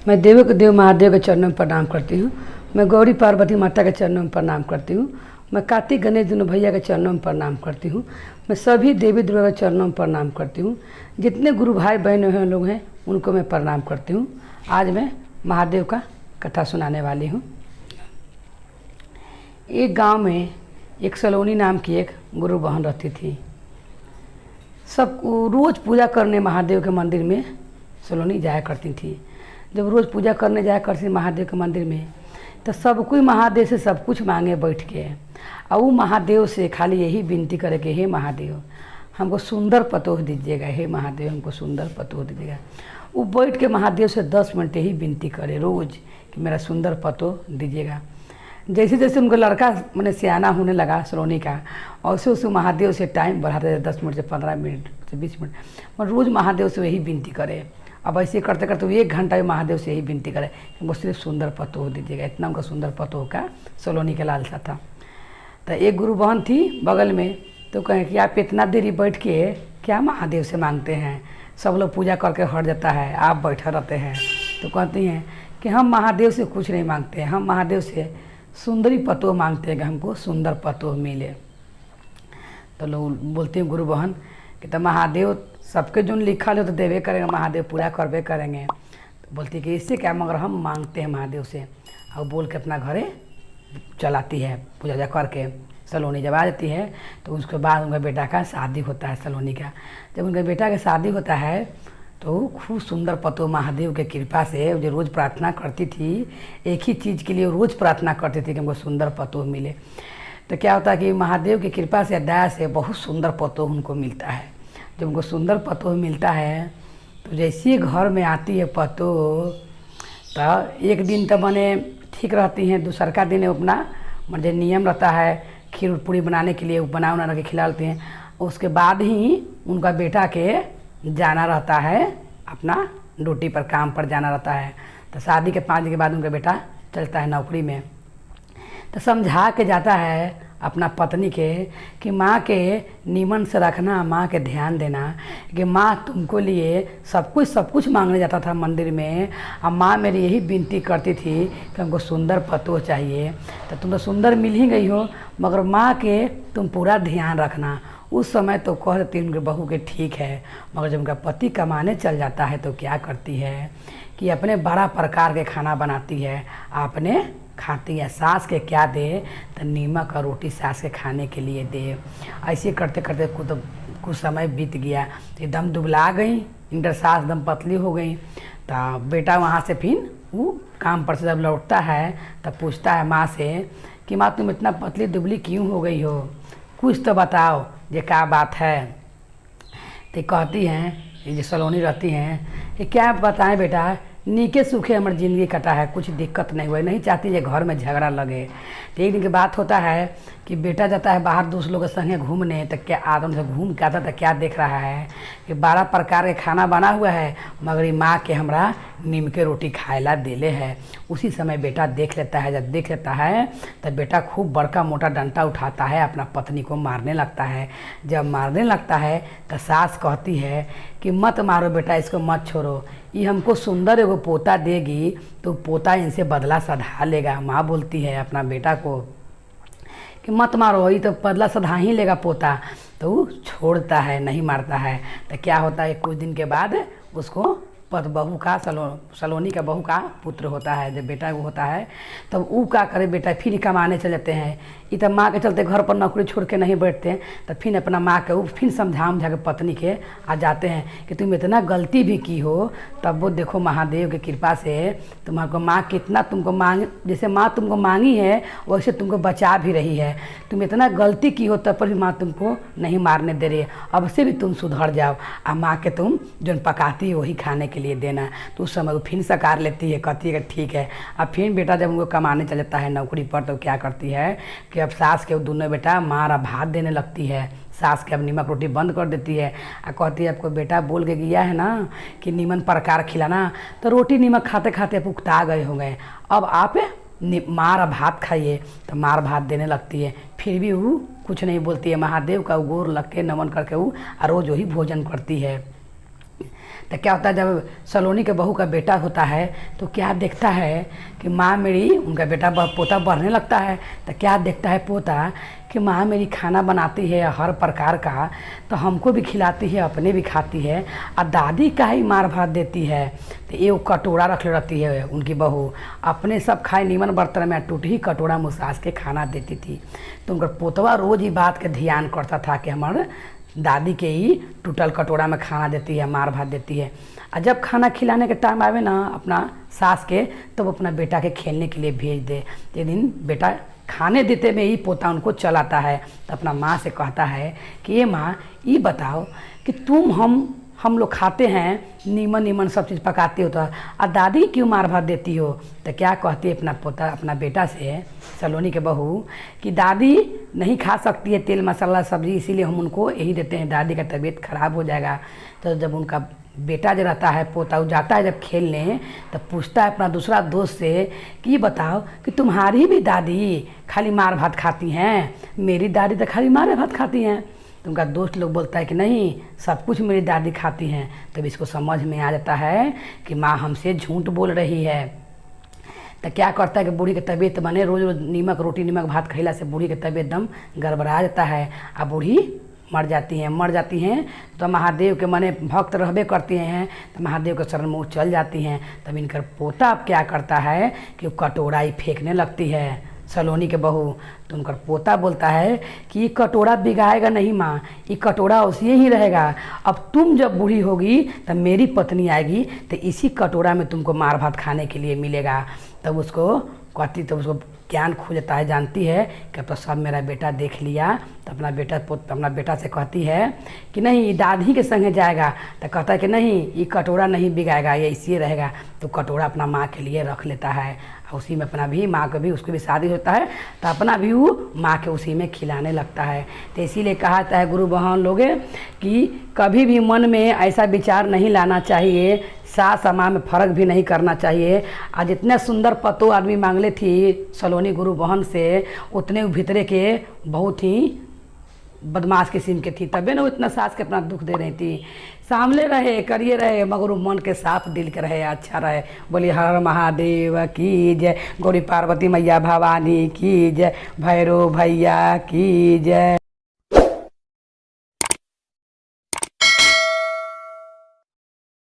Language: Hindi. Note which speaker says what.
Speaker 1: मैं देवों के देव महादेव के चरणों में प्रणाम करती हूँ। मैं गौरी पार्वती माता के चरणों में प्रणाम करती हूँ। मैं कार्तिक गणेश दोनों भैया के चरणों में प्रणाम करती हूँ। मैं सभी देवी देवता के चरणों में प्रणाम करती हूँ। जितने गुरु भाई बहन हैं लोग हैं उनको मैं प्रणाम करती हूँ। आज मैं महादेव का कथा सुनाने वाली हूँ। एक गांव में एक सलोनी नाम की एक गुरु बहन रहती थी। सब रोज़ पूजा करने महादेव के मंदिर में सलोनी जाया करती थी। जब रोज़ पूजा करने जाया करती महादेव के मंदिर में तो सब कोई महादेव से सब कुछ मांगे बैठ के, और वो महादेव से खाली यही विनती करे कि हे महादेव हमको सुंदर पतोह दीजिएगा, हे महादेव हमको सुंदर पतोह दीजिएगा। वो बैठ के महादेव से 10 मिनट ही विनती करे रोज़ कि मेरा सुंदर पतोह दीजिएगा। जैसे जैसे उनका लड़का मैंने सियाना होने लगा सलोनी का, और उसे महादेव से टाइम बढ़ाते 10 मिनट से 15 मिनट से 20 मिनट, और रोज़ महादेव से यही विनती करे। अब ऐसे करते करते वो 1 घंटा में महादेव से यही विनती करे कि वो सिर्फ सुंदर पतोह दीजिएगा। इतना उनका सुंदर पतोह का सलोनी का लालसा था। तो एक गुरु बहन थी बगल में, तो कहें कि आप इतना देरी बैठ के क्या महादेव से मांगते हैं, सब लोग पूजा करके हट जाता है, आप बैठे रहते हैं। तो कहती हैं कि हम महादेव से कुछ नहीं मांगते हैं, हम महादेव से सुंदरी पतोह मांगते हैं कि हमको सुंदर पतोह मिले। तो लोग बोलते हैं गुरु बहन कि तो महादेव सबके जो लिखा हो तो देवे करेंगे, महादेव पूरा करवे करेंगे। तो बोलती है कि इससे क्या, मगर हम मांगते हैं महादेव से। और बोल के अपना घरे चलाती है पूजा जा करके। सलोनी जब आ जाती है तो उसके बाद उनका बेटा का शादी होता है सलोनी का। जब उनके बेटा का शादी होता है तो खूब सुंदर पतोह महादेव के कृपा से, जो रोज़ प्रार्थना करती थी एक ही चीज़ के लिए, रोज़ प्रार्थना करती थी कि हमको सुंदर पतोह मिले। तो क्या होता है कि महादेव की कृपा से दया से बहुत सुंदर पतोह उनको मिलता है। जब उनको सुंदर पतोह मिलता है तो जैसे ही घर में आती है पतोह, तो एक दिन तो बने ठीक रहती हैं, दूसर का दिन अपना मतलब नियम रहता है खीर पूरी बनाने के लिए, बना के खिलाते हैं। उसके बाद ही उनका बेटा के जाना रहता है, अपना ड्यूटी पर काम पर जाना रहता है। तो शादी के 5 दिन के बाद उनका बेटा चलता है नौकरी में। तो समझा के जाता है अपना पत्नी के कि माँ के नीमन से रखना, माँ के ध्यान देना, कि माँ तुमको लिए सब कुछ मांगने जाता था मंदिर में, और माँ मेरी यही विनती करती थी कि हमको सुंदर पतोह चाहिए। तो तुम तो सुंदर मिल ही गई हो, मगर माँ के तुम पूरा ध्यान रखना। उस समय तो कह देती उनके बहू के ठीक है, मगर जब उनका पति कमाने चल जाता है तो क्या करती है कि अपने बड़ा प्रकार के खाना बनाती है, आपने खाती है। सास के क्या दे तो नीमक और रोटी सास के खाने के लिए दे। ऐसे करते करते कुछ समय बीत गया, एकदम दुबला गई, इनकर सास एकदम पतली हो गई। तो बेटा वहाँ से फिर वो काम पर से जब लौटता है तब पूछता है माँ से कि माँ तुम इतना पतली दुबली क्यों हो गई हो, कुछ तो बताओ ये क्या बात है। तो कहती हैं, ये जो सलोनी रहती हैं, ये क्या बताएं बेटा, नीके सूखे हमारी ज़िंदगी कटा है, कुछ दिक्कत नहीं हुई, नहीं चाहती ये घर में झगड़ा लगे। तो एक दिन की बात होता है कि बेटा जाता है बाहर दोस्त लोगों के संगे घूमने, तो क्या आदम से घूम के आता तो क्या देख रहा है कि 12 प्रकार के खाना बना हुआ है, मगर ये माँ के हमरा नीम के रोटी खाएला देले है। उसी समय बेटा देख लेता है। जब देख लेता है तब बेटा खूब बड़का मोटा डंडा उठाता है, अपना पत्नी को मारने लगता है। जब मारने लगता है तो सास कहती है कि मत मारो बेटा, इसको मत छोड़ो, ये हमको सुंदर एगो पोता देगी तो पोता इनसे बदला सधा लेगा। माँ बोलती है अपना बेटा को कि मत मारो, ये तो बदला सधा ही लेगा पोता। तो वो छोड़ता है, नहीं मारता है। तो क्या होता है, कुछ दिन के बाद उसको बहू का सलोनी का बहू का पुत्र होता है। जब बेटा वो होता है तब तो वो क्या करे, बेटा फिर कमाने चले जाते हैं। ये तब माँ के चलते घर पर नौकरी छोड़ के नहीं बैठते, तो फिर अपना माँ के वो फिर समझा के पत्नी के आ जाते हैं कि तुम इतना गलती भी की हो, तब वो देखो महादेव की कृपा से तुम्हारे माँ कितना तुमको मांग, जैसे माँ तुमको मांगी है वैसे तुमको बचा भी रही है। तुम इतना गलती की हो तब पर भी माँ तुमको नहीं मारने दे रही है, अब से भी तुम सुधर जाओ, और माँ के तुम जो पकाती है वही खाने के लिए देना। तो उस समय वो फिर सकार लेती है, कहती है कि ठीक है। अब फिर बेटा जब उनको कमाने चल जाता है नौकरी पर, तो क्या करती है कि अब सास के दोनों बेटा मार भात देने लगती है। सास के अब नीमक रोटी बंद कर देती है और कहती है आपको बेटा बोल के गया है ना कि नीमन प्रकार खिलाना, तो रोटी नीमक खाते खाते पुख्ता गए होंगे, अब आप मार भात खाइए। तो मार भात देने लगती है। फिर भी वो कुछ नहीं बोलती है। महादेव का गोर लग के नमन करके वो रोज वही भोजन करती है। तो क्या होता है, जब सलोनी के बहू का बेटा होता है तो क्या देखता है कि माँ मेरी, उनका बेटा पोता बढ़ने लगता है, तो क्या देखता है पोता कि माँ मेरी खाना बनाती है हर प्रकार का, तो हमको भी खिलाती है, अपने भी खाती है, और दादी का ही मार भात देती है। तो ये कटोरा रख रहती है उनकी बहू, अपने सब खाए नीमन बर्तन में टूट ही कटोरा मुसाज के खाना देती थी। तो उनका पोतवा रोज़ ही बात के ध्यान करता था कि हमारे दादी के ही टूटल कटोरा में खाना देती है, मार भात देती है। और जब खाना खिलाने के टाइम आवे ना अपना सास के, तब अपना बेटा के खेलने के लिए भेज दे। एक दिन बेटा खाने देते में ही पोता उनको चलाता है, तो अपना माँ से कहता है कि ये माँ, ये बताओ कि तुम हम लोग खाते हैं नीमन नीमन सब चीज़ पकाती हो, तो और दादी क्यों मार भात देती हो? तो क्या कहती है अपना पोता अपना बेटा से, सलोनी के बहू, कि दादी नहीं खा सकती है तेल मसाला सब्जी, इसीलिए हम उनको यही देते हैं, दादी का तबीयत खराब हो जाएगा। तो जब उनका बेटा जो रहता है पोता, वो जाता है जब खेलने, तो पूछता है अपना दूसरा दोस्त से कि बताओ कि तुम्हारी भी दादी खाली मार भात खाती हैं? मेरी दादी तो खाली मार भात खाती हैं। तो उनका दोस्त लोग बोलता है कि नहीं, सब कुछ मेरी दादी खाती हैं। तब इसको समझ में आ जाता है कि माँ हमसे झूठ बोल रही है। तो क्या करता है कि बूढ़ी की तबीयत बने, रोज़ रोज़ नीमक रोटी नीमक भात खिला से बूढ़ी की तबीयत एकदम गड़बड़ा जाता है, और बूढ़ी मर जाती हैं। तो महादेव के मने भक्त रहबे करती हैं, तो महादेव के शरण में चल जाती हैं। तब इनकर पोता अब क्या करता है कि वो कटोरा ही फेंकने लगती है सलोनी के बहू। तो उनका पोता बोलता है कि ये कटोरा बिगाएगा नहीं माँ, ये कटोरा उसी ही रहेगा। अब तुम जब बूढ़ी होगी तब मेरी पत्नी आएगी, तो इसी कटोरा में तुमको मार भात खाने के लिए मिलेगा। तब उसको कहती, तब उसको ज्ञान खोजता है, जानती है कि अब तो सब मेरा बेटा देख लिया। तो अपना बेटा से कहती है कि नहीं, दादी के संगे जाएगा। तो कहता है कि नहीं, ये कटोरा नहीं बिगाएगा, ये इसी रहेगा। तो कटोरा अपना माँ के लिए रख लेता है, उसी में अपना भी माँ को भी, उसको भी शादी होता है, तो अपना भी वो माँ के उसी में खिलाने लगता है। तो इसीलिए कहा जाता है गुरु बहन लोग कि कभी भी मन में ऐसा विचार नहीं लाना चाहिए, सास और माँ में फ़र्क भी नहीं करना चाहिए। आज इतने सुंदर पतो आदमी मांगले थी सलोनी गुरु बहन से, उतने भीतरे के बहुत ही बदमाश किस्म के थी, तबे ना वो इतना सास के अपना दुख दे रही थी। सामने रहे, करिए रहे, मगर मन के साफ दिल के रहे, अच्छा रहे। बोलिए हर महादेव की जय, गौरी पार्वती मैया भवानी की जय, भैरव भैया की जय।